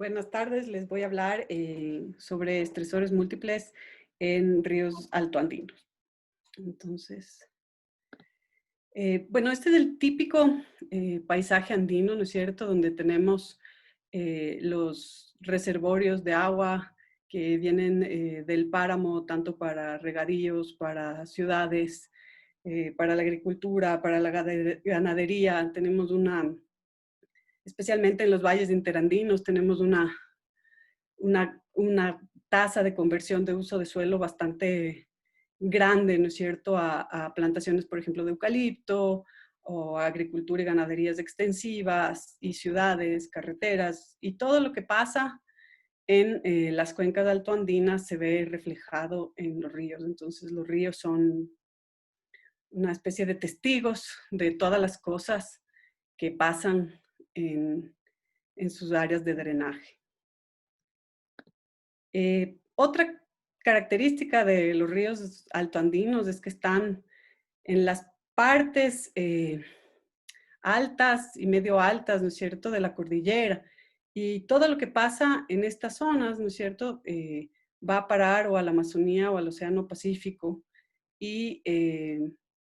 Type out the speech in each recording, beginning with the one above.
Buenas tardes, les voy a hablar sobre estresores múltiples en ríos altoandinos. Entonces, bueno, este es el típico paisaje andino, ¿no es cierto? Donde tenemos los reservorios de agua que vienen del páramo, tanto para regadíos, para ciudades, para la agricultura, para la ganadería. Tenemos especialmente en los valles interandinos, tenemos una tasa de conversión de uso de suelo bastante grande, ¿no es cierto?, a plantaciones, por ejemplo, de eucalipto, o agricultura y ganaderías extensivas, y ciudades, carreteras, y todo lo que pasa en las cuencas altoandinas se ve reflejado en los ríos. Entonces, los ríos son una especie de testigos de todas las cosas que pasan en, en sus áreas de drenaje. Otra característica de los ríos altoandinos es que están en las partes altas y medio altas, ¿no es cierto?, de la cordillera. Y todo lo que pasa en estas zonas, ¿no es cierto?, va a parar o a la Amazonía o al Océano Pacífico. Y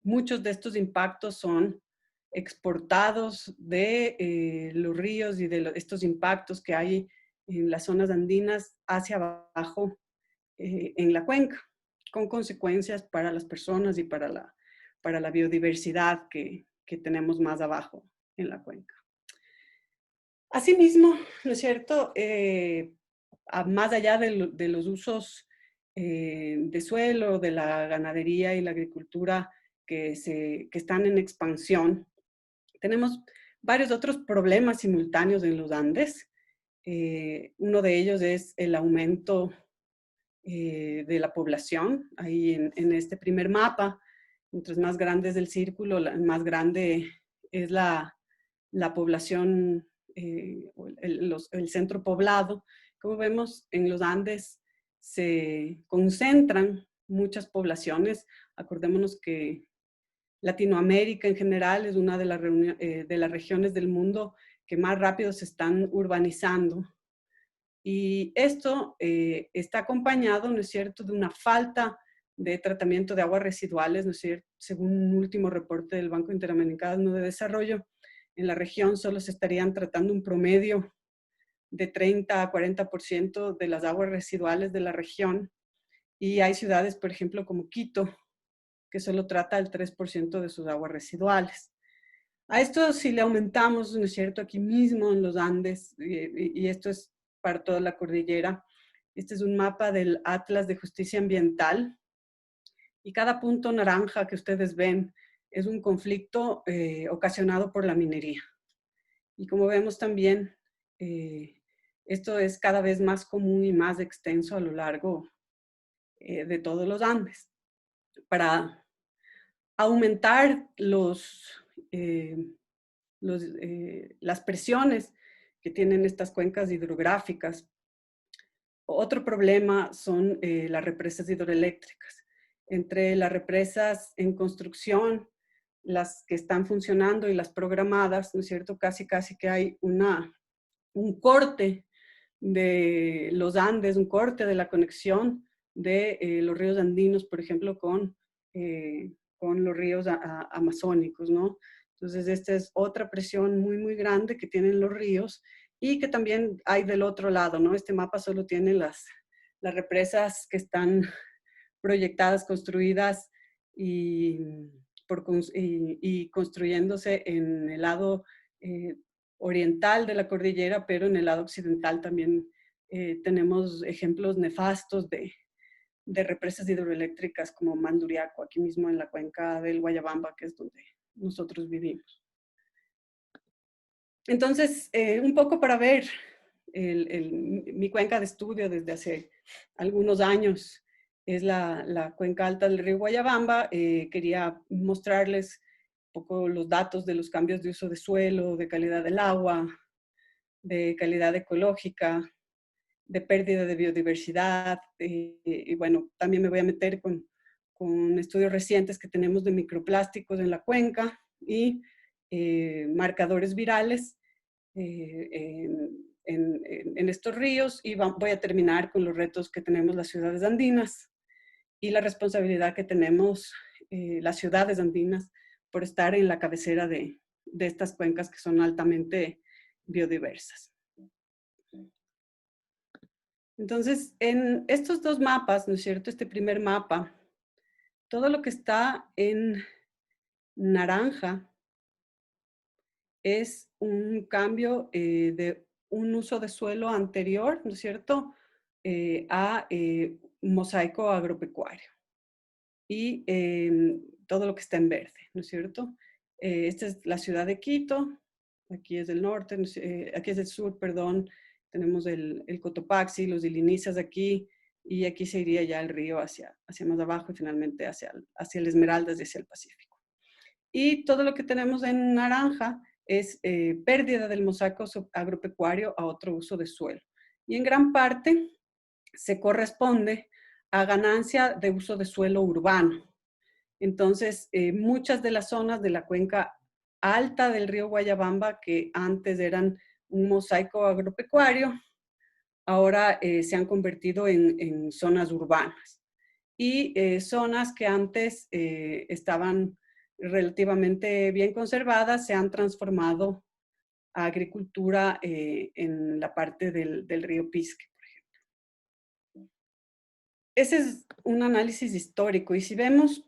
muchos de estos impactos son exportados de los ríos y de estos impactos que hay en las zonas andinas hacia abajo en la cuenca, con consecuencias para las personas y para la biodiversidad que tenemos más abajo en la cuenca. Asimismo, ¿no es cierto? Más allá de los usos de suelo, de la ganadería y la agricultura que están en expansión, tenemos varios otros problemas simultáneos en los Andes. Uno de ellos es el aumento de la población. Ahí en este primer mapa, mientras más grande es el círculo, más grande es la población, el centro poblado. Como vemos, en los Andes se concentran muchas poblaciones. Acordémonos que Latinoamérica en general es una de las regiones del mundo que más rápido se están urbanizando. Y esto está acompañado, ¿no es cierto?, de una falta de tratamiento de aguas residuales, ¿no es cierto? Según un último reporte del Banco Interamericano de Desarrollo, en la región solo se estarían tratando un promedio de 30 a 40% de las aguas residuales de la región. Y hay ciudades, por ejemplo, como Quito, que solo trata el 3% de sus aguas residuales. A esto si le aumentamos, ¿no es cierto?, aquí mismo en los Andes, y esto es para toda la cordillera. Este es un mapa del Atlas de Justicia Ambiental, y cada punto naranja que ustedes ven es un conflicto ocasionado por la minería. Y como vemos también, esto es cada vez más común y más extenso a lo largo de todos los Andes. Para aumentar las presiones que tienen estas cuencas hidrográficas. Otro problema son las represas hidroeléctricas. Entre las represas en construcción, las que están funcionando y las programadas, ¿no es cierto? Casi que hay un corte de los Andes, un corte de la conexión de los ríos andinos, por ejemplo, con los ríos amazónicos, ¿no? Entonces, esta es otra presión muy grande que tienen los ríos y que también hay del otro lado, ¿no? Este mapa solo tiene las represas que están proyectadas, construidas y, y construyéndose en el lado oriental de la cordillera, pero en el lado occidental también tenemos ejemplos nefastos de represas hidroeléctricas como Manduriaco, aquí mismo en la cuenca del Guayabamba, que es donde nosotros vivimos. Entonces, un poco para ver mi cuenca de estudio desde hace algunos años es la cuenca alta del río Guayabamba. Quería mostrarles un poco los datos de los cambios de uso de suelo, de calidad del agua, de calidad ecológica, de pérdida de biodiversidad. Y bueno, también me voy a meter con estudios recientes que tenemos de microplásticos en la cuenca y marcadores virales en estos ríos y voy a terminar con los retos que tenemos las ciudades andinas y la responsabilidad que tenemos las ciudades andinas por estar en la cabecera de estas cuencas que son altamente biodiversas. Entonces, en estos dos mapas, ¿no es cierto? Este primer mapa, todo lo que está en naranja es un cambio de un uso de suelo anterior, ¿no es cierto?, a mosaico agropecuario. Y todo lo que está en verde, ¿no es cierto? Esta es la ciudad de Quito, aquí es del norte, aquí es del sur, perdón, tenemos el Cotopaxi, los Dilinizas aquí, y aquí se iría ya el río hacia más abajo y finalmente hacia el Esmeraldas y hacia el Pacífico. Y todo lo que tenemos en naranja es pérdida del mosaico agropecuario a otro uso de suelo. Y en gran parte se corresponde a ganancia de uso de suelo urbano. Entonces, muchas de las zonas de la cuenca alta del río Guayabamba, que antes eran un mosaico agropecuario, ahora se han convertido en zonas urbanas. Y zonas que antes estaban relativamente bien conservadas se han transformado a agricultura en la parte del río Pisque, por ejemplo. Ese es un análisis histórico y si vemos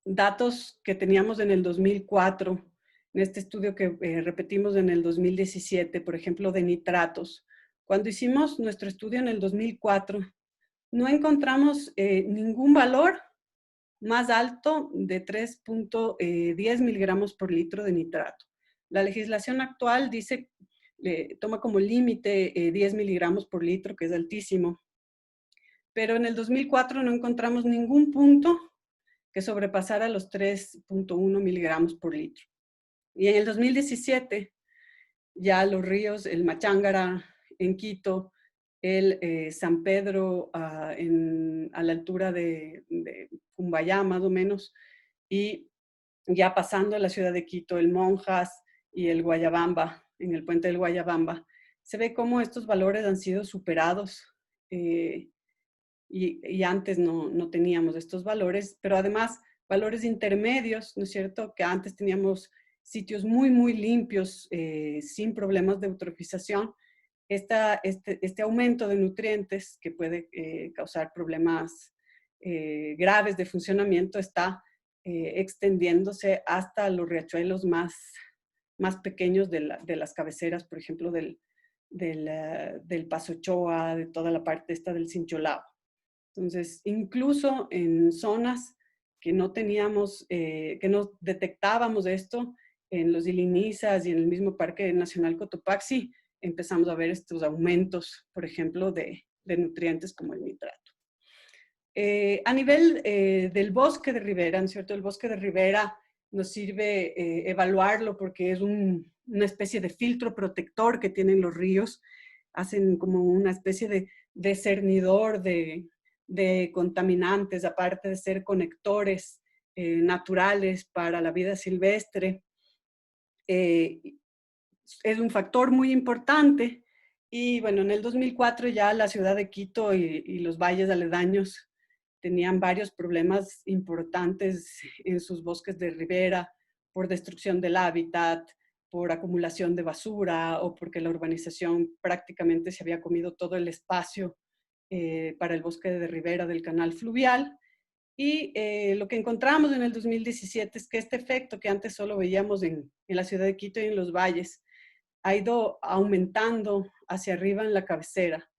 datos que teníamos en el 2004, en este estudio que repetimos en el 2017, por ejemplo, de nitratos, cuando hicimos nuestro estudio en el 2004, no encontramos ningún valor más alto de 3.10 miligramos por litro de nitrato. La legislación actual dice, toma como límite 10 miligramos por litro, que es altísimo. Pero en el 2004 no encontramos ningún punto que sobrepasara los 3.1 miligramos por litro. Y en el 2017, ya los ríos, el Machángara en Quito, el San Pedro a la altura de Cumbayá, más o menos, y ya pasando a la ciudad de Quito, el Monjas y el Guayabamba, en el puente del Guayabamba, se ve cómo estos valores han sido superados y antes no teníamos estos valores, pero además valores intermedios, ¿no es cierto? Que antes teníamos sitios muy, muy limpios, sin problemas de eutrofización. Este aumento de nutrientes que puede causar problemas graves de funcionamiento está extendiéndose hasta los riachuelos más pequeños de las cabeceras, por ejemplo, del Paso Ochoa, de toda la parte esta del Sincholao. Entonces, incluso en zonas que no teníamos, que no detectábamos esto, en los Ilinizas y en el mismo Parque Nacional Cotopaxi, empezamos a ver estos aumentos, por ejemplo, de nutrientes como el nitrato. A nivel del bosque de ribera, ¿no es cierto? El bosque de ribera nos sirve evaluarlo porque es una especie de filtro protector que tienen los ríos. Hacen como una especie de cernidor de contaminantes, aparte de ser conectores naturales para la vida silvestre. Es un factor muy importante. Y bueno, en el 2004 ya la ciudad de Quito y los valles aledaños tenían varios problemas importantes en sus bosques de ribera por destrucción del hábitat, por acumulación de basura o porque la urbanización prácticamente se había comido todo el espacio para el bosque de ribera del canal fluvial. Y lo que encontramos en el 2017 es que este efecto que antes solo veíamos en la ciudad de Quito y en los valles ha ido aumentando hacia arriba en la cabecera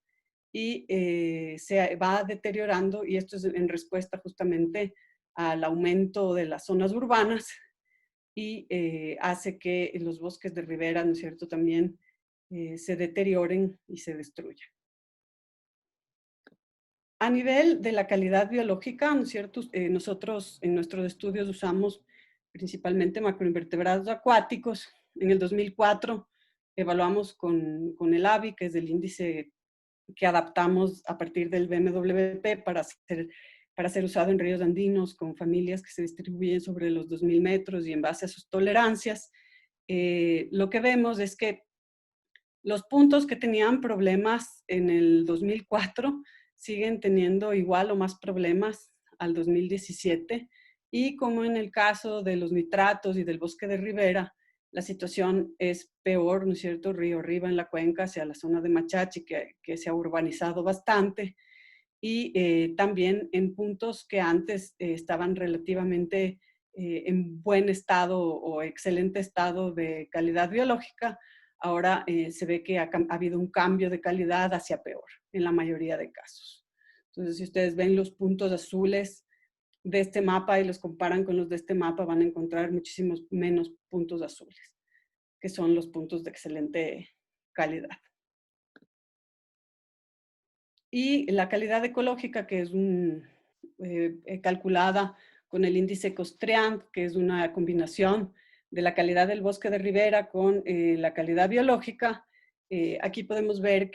y se va deteriorando, y esto es en respuesta justamente al aumento de las zonas urbanas y hace que los bosques de ribera, ¿no es cierto?, también se deterioren y se destruyan. A nivel de la calidad biológica, ¿no es cierto?, nosotros en nuestros estudios usamos principalmente macroinvertebrados acuáticos. En el 2004 evaluamos con el AVI, que es el índice que adaptamos a partir del BMWP para ser usado en ríos andinos con familias que se distribuyen sobre los 2.000 metros y en base a sus tolerancias. Lo que vemos es que Los puntos que tenían problemas en el 2004 siguen teniendo igual o más problemas al 2017, y como en el caso de los nitratos y del bosque de ribera, la situación es peor, ¿no es cierto? Río arriba en la cuenca, hacia la zona de Machachi, que se ha urbanizado bastante, y también en puntos que antes estaban relativamente en buen estado o excelente estado de calidad biológica, ahora se ve que ha habido un cambio de calidad hacia peor en la mayoría de casos. Entonces, si ustedes ven los puntos azules de este mapa y los comparan con los de este mapa, van a encontrar muchísimos menos puntos azules, que son los puntos de excelente calidad. Y la calidad ecológica, que es calculada con el índice Costriand, que es una combinación de la calidad del bosque de ribera con la calidad biológica. Aquí podemos ver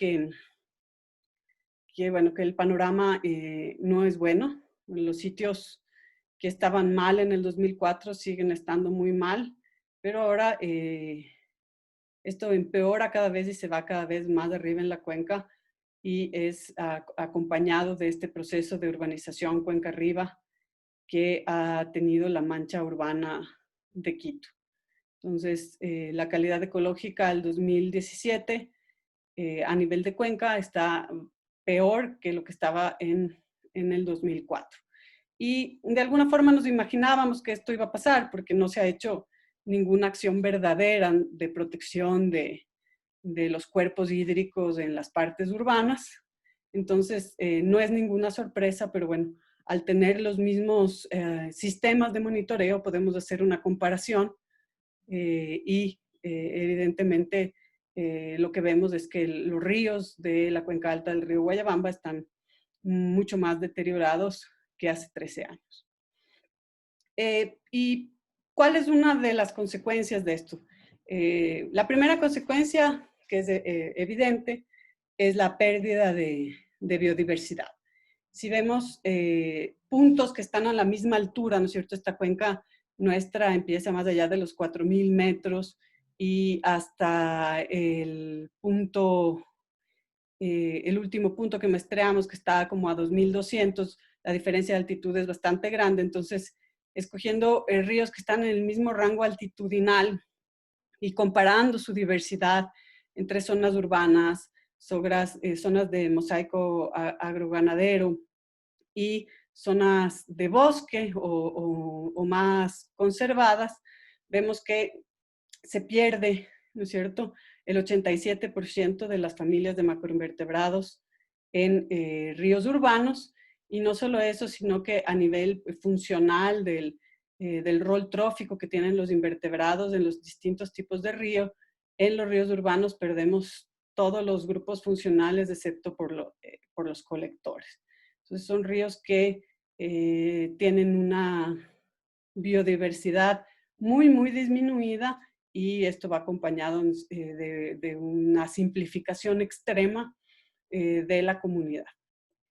bueno, que el panorama no es bueno. Los sitios que estaban mal en el 2004 siguen estando muy mal, pero ahora esto empeora cada vez y se va cada vez más arriba en la cuenca, y es acompañado de este proceso de urbanización cuenca arriba que ha tenido la mancha urbana de Quito. Entonces, la calidad ecológica del 2017 a nivel de cuenca está peor que lo que estaba en el 2004. Y de alguna forma nos imaginábamos que esto iba a pasar porque no se ha hecho ninguna acción verdadera de protección de los cuerpos hídricos en las partes urbanas. Entonces, no es ninguna sorpresa, pero bueno, al tener los mismos sistemas de monitoreo podemos hacer una comparación y evidentemente lo que vemos es que los ríos de la cuenca alta del río Guayabamba están mucho más deteriorados que hace 13 años. ¿Y cuál es una de las consecuencias de esto? La primera consecuencia, que es evidente, es la pérdida de biodiversidad. Si vemos puntos que están a la misma altura, ¿no es cierto? Esta cuenca nuestra empieza más allá de los 4.000 metros y hasta el punto, el último punto que muestreamos, que está como a 2.200, la diferencia de altitud es bastante grande. Entonces, escogiendo ríos que están en el mismo rango altitudinal y comparando su diversidad entre zonas urbanas, zonas de mosaico agroganadero y zonas de bosque o más conservadas, vemos que se pierde, ¿no es cierto?, el 87% de las familias de macroinvertebrados en ríos urbanos. Y no solo eso, sino que a nivel funcional del rol trófico que tienen los invertebrados en los distintos tipos de río, en los ríos urbanos perdemos todos los grupos funcionales excepto por los colectores. Entonces son ríos que tienen una biodiversidad muy, muy disminuida, y esto va acompañado de una simplificación extrema de la comunidad,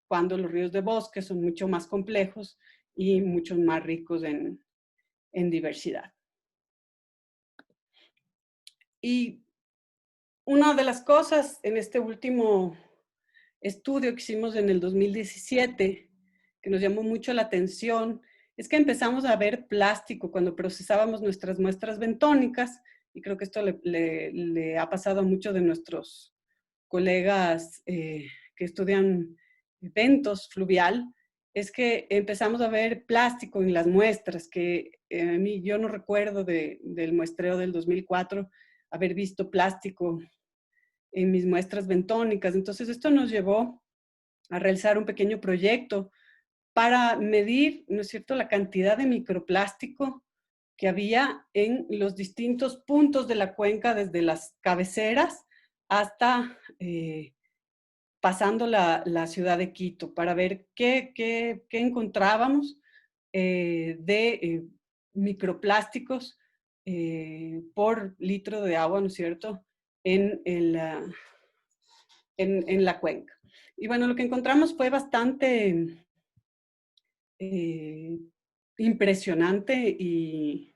cuando los ríos de bosque son mucho más complejos y mucho más ricos en diversidad. Y una de las cosas en este último estudio que hicimos en el 2017, que nos llamó mucho la atención, es que empezamos a ver plástico cuando procesábamos nuestras muestras bentónicas, y creo que esto le ha pasado a muchos de nuestros colegas que estudian ventos fluvial, es que empezamos a ver plástico en las muestras, que a mí yo no recuerdo del muestreo del 2004 haber visto plástico en mis muestras bentónicas. Entonces esto nos llevó a realizar un pequeño proyecto para medir, ¿no es cierto?, la cantidad de microplástico que había en los distintos puntos de la cuenca, desde las cabeceras hasta pasando la ciudad de Quito, para ver qué encontrábamos de microplásticos por litro de agua, ¿no es cierto?, en la cuenca. Y bueno, lo que encontramos fue bastante impresionante y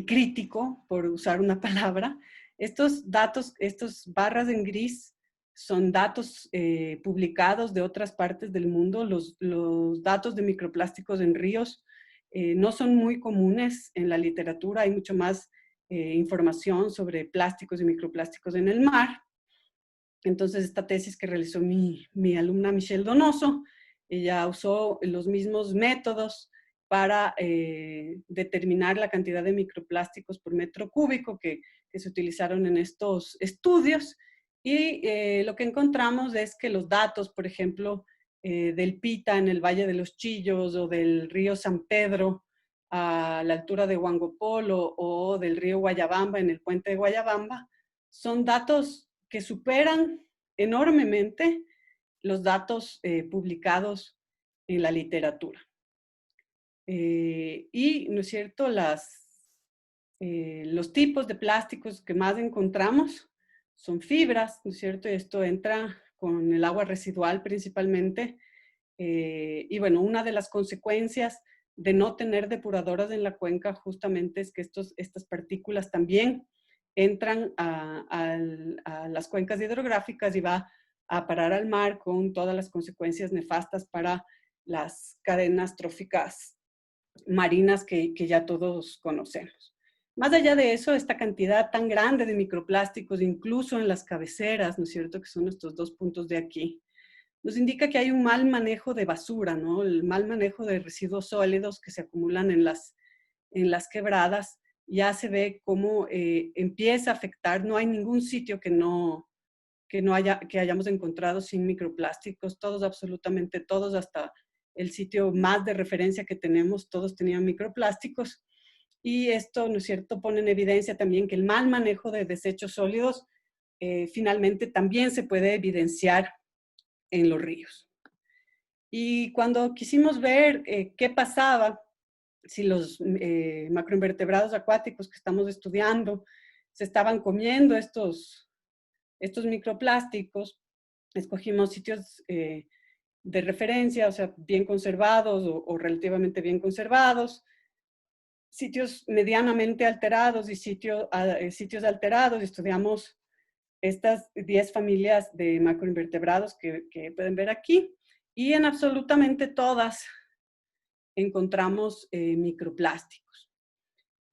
crítico, por usar una palabra, Estos datos, estos barras en gris, son datos publicados de otras partes del mundo. Los datos de microplásticos en ríos no son muy comunes en la literatura. Hay mucho más información sobre plásticos y microplásticos en el mar. Entonces, esta tesis que realizó mi alumna Michelle Donoso, ella usó los mismos métodos para determinar la cantidad de microplásticos por metro cúbico que se utilizaron en estos estudios. Y lo que encontramos es que los datos, por ejemplo, del Pita en el Valle de los Chillos, o del río San Pedro a la altura de Huangopolo, o del río Guayabamba en el puente de Guayabamba, son datos que superan enormemente los datos publicados en la literatura. Y, ¿no es cierto?, los tipos de plásticos que más encontramos son fibras, ¿no es cierto? Y esto entra con el agua residual principalmente. Y bueno, una de las consecuencias de no tener depuradoras en la cuenca justamente es que estas partículas también entran a las cuencas hidrográficas y va a parar al mar, con todas las consecuencias nefastas para las cadenas tróficas marinas que ya todos conocemos. Más allá de eso, esta cantidad tan grande de microplásticos, incluso en las cabeceras, ¿no es cierto?, que son estos dos puntos de aquí, nos indica que hay un mal manejo de basura, ¿no? El mal manejo de residuos sólidos que se acumulan en las quebradas. Ya se ve cómo empieza a afectar. No hay ningún sitio que hayamos encontrado sin microplásticos. Todos, absolutamente todos, hasta el sitio más de referencia que tenemos, todos tenían microplásticos. Y esto, ¿no es cierto?, pone en evidencia también que el mal manejo de desechos sólidos finalmente también se puede evidenciar en los ríos. Y cuando quisimos ver qué pasaba si los macroinvertebrados acuáticos que estamos estudiando se estaban comiendo estos microplásticos, escogimos sitios de referencia, o sea, bien conservados o relativamente bien conservados, sitios medianamente alterados y sitios alterados. Estudiamos estas 10 familias de macroinvertebrados que pueden ver aquí, y en absolutamente todas encontramos microplásticos.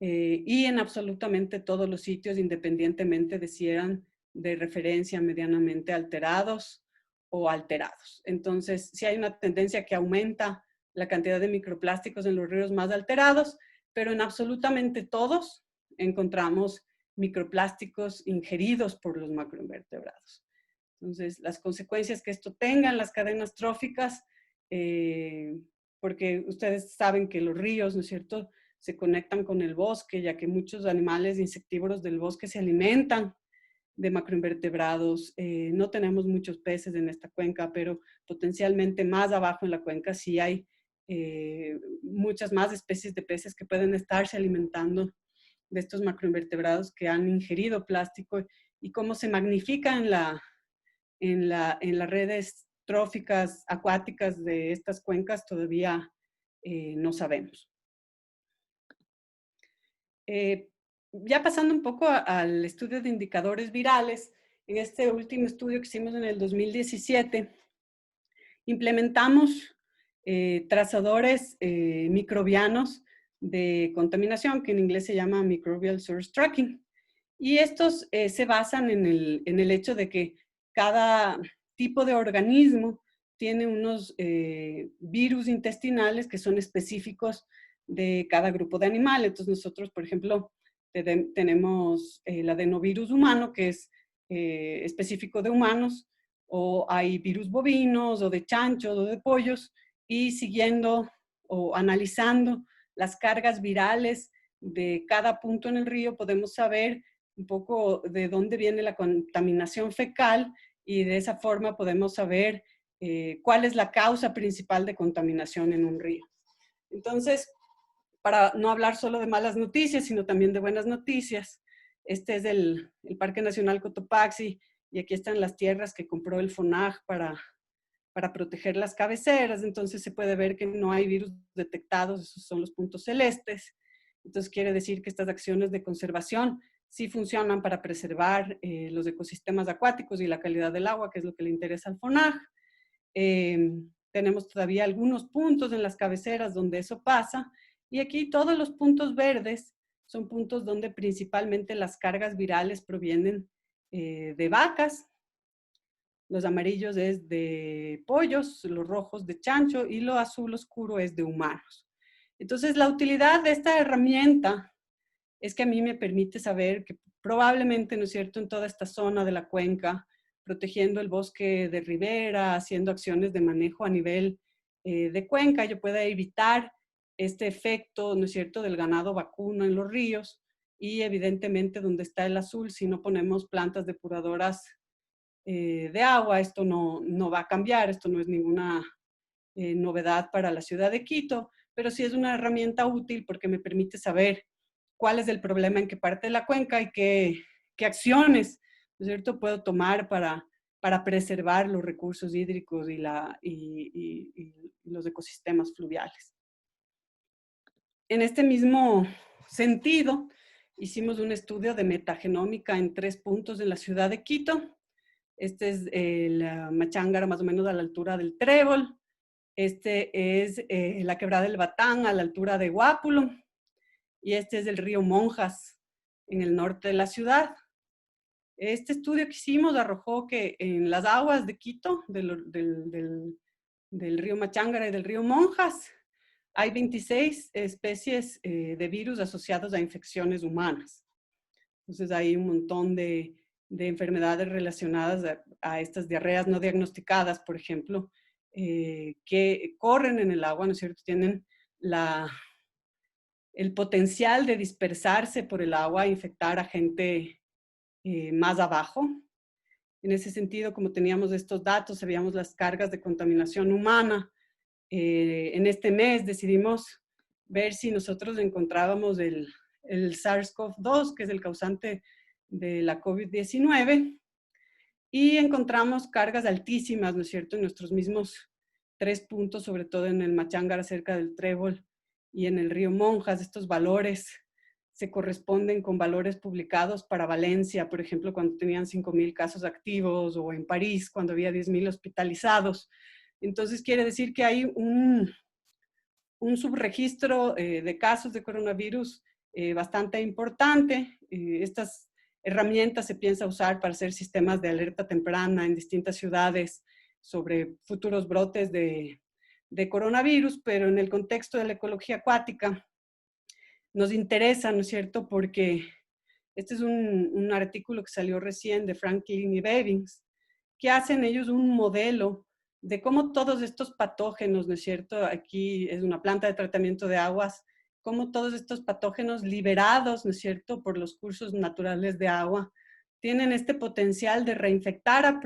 Y en absolutamente todos los sitios, independientemente de si eran de referencia medianamente alterados o alterados. Entonces, sí hay una tendencia que aumenta la cantidad de microplásticos en los ríos más alterados, pero en absolutamente todos encontramos microplásticos ingeridos por los macroinvertebrados. Entonces, las consecuencias que esto tenga en las cadenas tróficas, porque ustedes saben que los ríos, ¿no es cierto?, se conectan con el bosque, ya que muchos animales insectívoros del bosque se alimentan de macroinvertebrados. No tenemos muchos peces en esta cuenca, pero potencialmente más abajo en la cuenca sí hay muchas más especies de peces que pueden estarse alimentando de estos macroinvertebrados que han ingerido plástico, y cómo se magnifica en las redes tróficas acuáticas de estas cuencas todavía no sabemos. Ya pasando un poco al estudio de indicadores virales, en este último estudio que hicimos en el 2017, implementamos trazadores microbianos de contaminación, que en inglés se llama Microbial Source Tracking. Y estos se basan en el hecho de que cada tipo de organismo tiene unos virus intestinales que son específicos de cada grupo de animales. Entonces nosotros, por ejemplo, tenemos el adenovirus humano, que es específico de humanos, o hay virus bovinos, o de chanchos, o de pollos, y siguiendo o analizando las cargas virales de cada punto en el río, podemos saber un poco de dónde viene la contaminación fecal, y de esa forma podemos saber cuál es la causa principal de contaminación en un río. Entonces, para no hablar solo de malas noticias, sino también de buenas noticias, este es el Parque Nacional Cotopaxi, y aquí están las tierras que compró el FONAG para proteger las cabeceras. Entonces se puede ver que no hay virus detectados, esos son los puntos celestes. Entonces quiere decir que estas acciones de conservación sí funcionan para preservar los ecosistemas acuáticos y la calidad del agua, que es lo que le interesa al FONAG. Tenemos todavía algunos puntos en las cabeceras donde eso pasa, y aquí todos los puntos verdes son puntos donde principalmente las cargas virales provienen de vacas. Los amarillos es de pollos, los rojos de chancho y lo azul oscuro es de humanos. Entonces, la utilidad de esta herramienta es que a mí me permite saber que probablemente, ¿no es cierto?, en toda esta zona de la cuenca, protegiendo el bosque de ribera, haciendo acciones de manejo a nivel de cuenca, yo pueda evitar este efecto, ¿no es cierto?, del ganado vacuno en los ríos, y evidentemente donde está el azul, si no ponemos plantas depuradoras de agua, esto no va a cambiar, esto no es ninguna novedad para la ciudad de Quito, pero sí es una herramienta útil porque me permite saber cuál es el problema en qué parte de la cuenca y qué acciones, ¿no es cierto?, puedo tomar para preservar los recursos hídricos y los ecosistemas fluviales. En este mismo sentido, hicimos un estudio de metagenómica en 3 puntos en la ciudad de Quito. Este es la Machángara, más o menos a la altura del Trébol. Este es la Quebrada del Batán, a la altura de Guápulo. Y este es el río Monjas, en el norte de la ciudad. Este estudio que hicimos arrojó que en las aguas de Quito, del río Machángara y del río Monjas, hay 26 especies de virus asociados a infecciones humanas. Entonces hay un montón de enfermedades relacionadas a estas diarreas no diagnosticadas, por ejemplo, que corren en el agua, ¿no es cierto? Tienen el potencial de dispersarse por el agua e infectar a gente más abajo. En ese sentido, como teníamos estos datos, sabíamos las cargas de contaminación humana. En este mes decidimos ver si nosotros encontrábamos el SARS-CoV-2, que es el causante de la COVID-19, y encontramos cargas altísimas, ¿no es cierto?, en nuestros mismos 3 puntos, sobre todo en el Machángara, cerca del Trébol, y en el río Monjas. Estos valores se corresponden con valores publicados para Valencia, por ejemplo, cuando tenían 5,000 casos activos, o en París, cuando había 10,000 hospitalizados. Entonces, quiere decir que hay un subregistro de casos de coronavirus bastante importante. Estas herramientas se piensa usar para hacer sistemas de alerta temprana en distintas ciudades sobre futuros brotes de coronavirus, pero en el contexto de la ecología acuática nos interesa, ¿no es cierto?, porque este es un artículo que salió recién de Franklin y Bevins, que hacen ellos un modelo de cómo todos estos patógenos, ¿no es cierto?, aquí es una planta de tratamiento de aguas, cómo todos estos patógenos liberados, ¿no es cierto?, por los cursos naturales de agua, tienen este potencial de reinfectar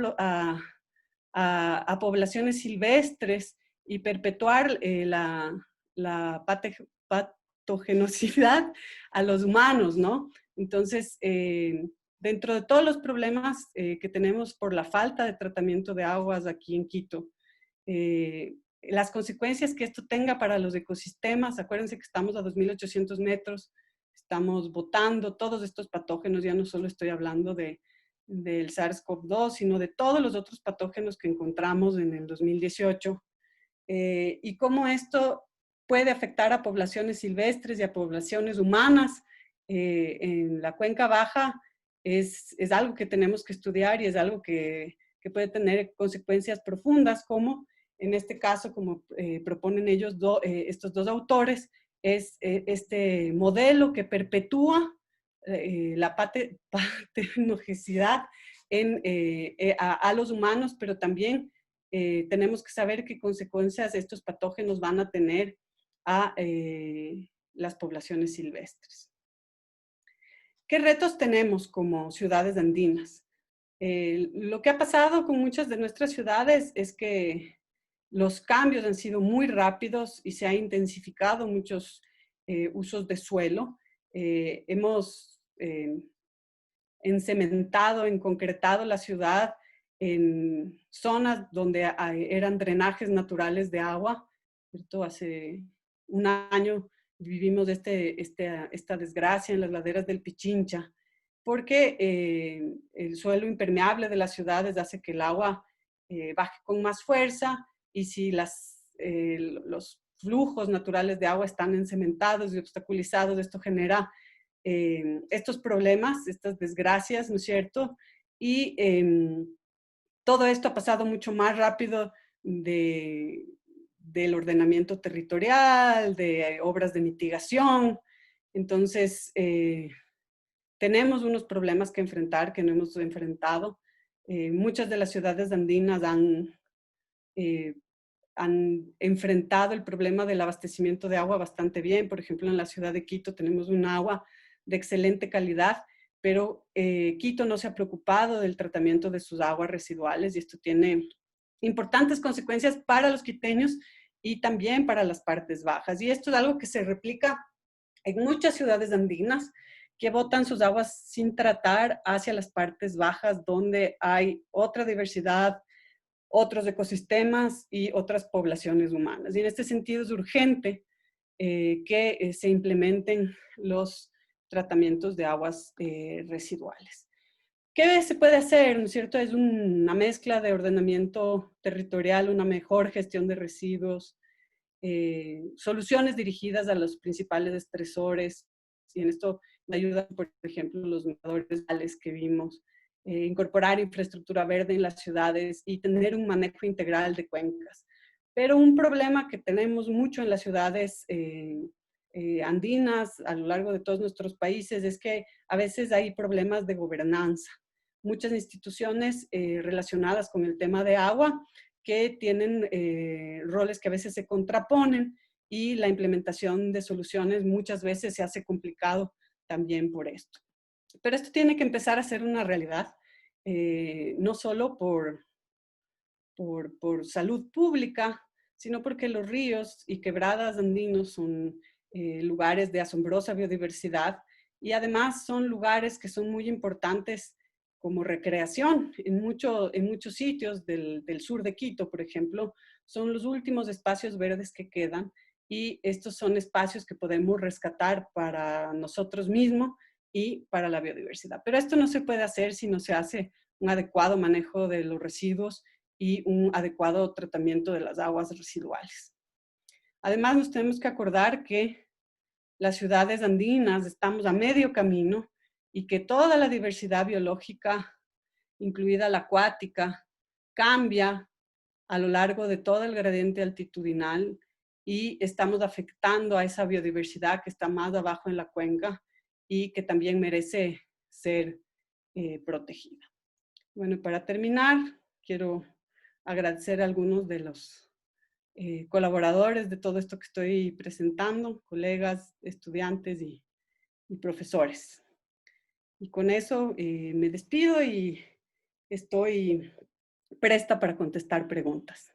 a poblaciones silvestres y perpetuar la patogenosidad a los humanos, ¿no? Entonces, dentro de todos los problemas que tenemos por la falta de tratamiento de aguas aquí en Quito, las consecuencias que esto tenga para los ecosistemas, acuérdense que estamos a 2.800 metros, estamos botando todos estos patógenos, ya no solo estoy hablando del SARS-CoV-2, sino de todos los otros patógenos que encontramos en el 2018, y cómo esto puede afectar a poblaciones silvestres y a poblaciones humanas en la cuenca baja. Es algo que tenemos que estudiar y es algo que puede tener consecuencias profundas, como en este caso, como proponen ellos, estos 2 autores, es este modelo que perpetúa la patogenicidad a los humanos, pero también tenemos que saber qué consecuencias estos patógenos van a tener a las poblaciones silvestres. ¿Qué retos tenemos como ciudades andinas? Lo que ha pasado con muchas de nuestras ciudades es que los cambios han sido muy rápidos y se han intensificado muchos usos de suelo. Hemos encementado, concretado la ciudad en zonas donde eran drenajes naturales de agua, ¿cierto? Hace un año vivimos esta desgracia en las laderas del Pichincha, porque el suelo impermeable de las ciudades hace que el agua baje con más fuerza, y si los flujos naturales de agua están encementados y obstaculizados, esto genera estos problemas, estas desgracias, ¿no es cierto? Y todo esto ha pasado mucho más rápido de, del ordenamiento territorial, de obras de mitigación. Entonces, tenemos unos problemas que enfrentar, que no hemos enfrentado. Muchas de las ciudades andinas eh, han enfrentado el problema del abastecimiento de agua bastante bien. Por ejemplo, en la ciudad de Quito tenemos un agua de excelente calidad, pero Quito no se ha preocupado del tratamiento de sus aguas residuales, y esto tiene importantes consecuencias para los quiteños y también para las partes bajas. Y esto es algo que se replica en muchas ciudades andinas, que botan sus aguas sin tratar hacia las partes bajas, donde hay otra diversidad, otros ecosistemas y otras poblaciones humanas. Y en este sentido es urgente que se implementen los tratamientos de aguas residuales. ¿Qué se puede hacer? ¿No es cierto? Es una mezcla de ordenamiento territorial, una mejor gestión de residuos, soluciones dirigidas a los principales estresores, y en esto me ayudan, por ejemplo, los miradores que vimos, incorporar infraestructura verde en las ciudades y tener un manejo integral de cuencas. Pero un problema que tenemos mucho en las ciudades andinas a lo largo de todos nuestros países es que a veces hay problemas de gobernanza. Muchas instituciones relacionadas con el tema de agua que tienen roles que a veces se contraponen, y la implementación de soluciones muchas veces se hace complicado también por esto. Pero esto tiene que empezar a ser una realidad, no solo por salud pública, sino porque los ríos y quebradas andinos son lugares de asombrosa biodiversidad, y además son lugares que son muy importantes como recreación. En muchos sitios del sur de Quito, por ejemplo, son los últimos espacios verdes que quedan, y estos son espacios que podemos rescatar para nosotros mismos y para la biodiversidad. Pero esto no se puede hacer si no se hace un adecuado manejo de los residuos y un adecuado tratamiento de las aguas residuales. Además, nos tenemos que acordar que las ciudades andinas estamos a medio camino, y que toda la diversidad biológica, incluida la acuática, cambia a lo largo de todo el gradiente altitudinal, y estamos afectando a esa biodiversidad que está más abajo en la cuenca y que también merece ser protegida. Bueno, para terminar, quiero agradecer a algunos de los colaboradores de todo esto que estoy presentando, colegas, estudiantes y profesores. Y con eso me despido y estoy presta para contestar preguntas.